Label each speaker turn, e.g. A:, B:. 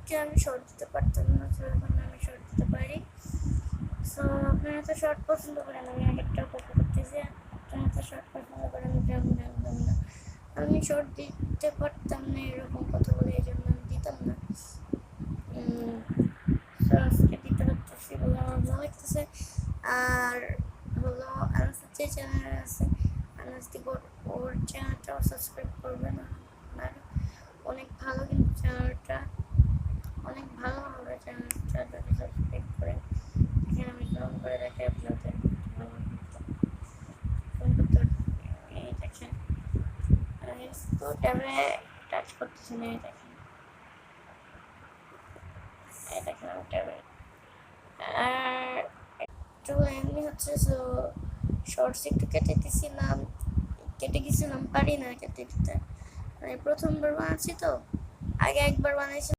A: আগে আমি শর্ট দিতে পারতাম না, তো এখন আমি শর্ট দিতে পারি। সো আপনারা তো শর্ট পছন্দ করেন, আমি আরেকটা কথা করতেছি, আপনারা তো শর্ট পছন্দ করেন, আমি জানতাম না, আমি শর্ট দিতে পারতাম না এরকম কথা বলে, এই জন্য আমি দিতাম না। আজকে দিতে পারতেছি বলে আমার ভালো লাগতেছে। আর হলো আনাসের যে চ্যানেল আছে, আনাস দিগর, ওর চ্যানেলটাও সাবস্ক্রাইব করবেন। আর অনেক ভালো, কিন্তু চ্যানেলটা অনেক ভালো হবে, চ্যানেলটা যদি সাবস্ক্রাইব করেন। এখানে আমি জয়েন করে দেখাই আপনাদের, এই দেখেন তো ট্যাবে টাচ করতেছি না, এই দেখেন, এই দেখেন আমি ট্যাবে। আর একটু এমনি হচ্ছে, সো শর্টস একটু কেটে গেছিলাম, পারি না কেটে দিতে, মানে প্রথমবার বানাচ্ছি তো, আগে একবার বানাইছি।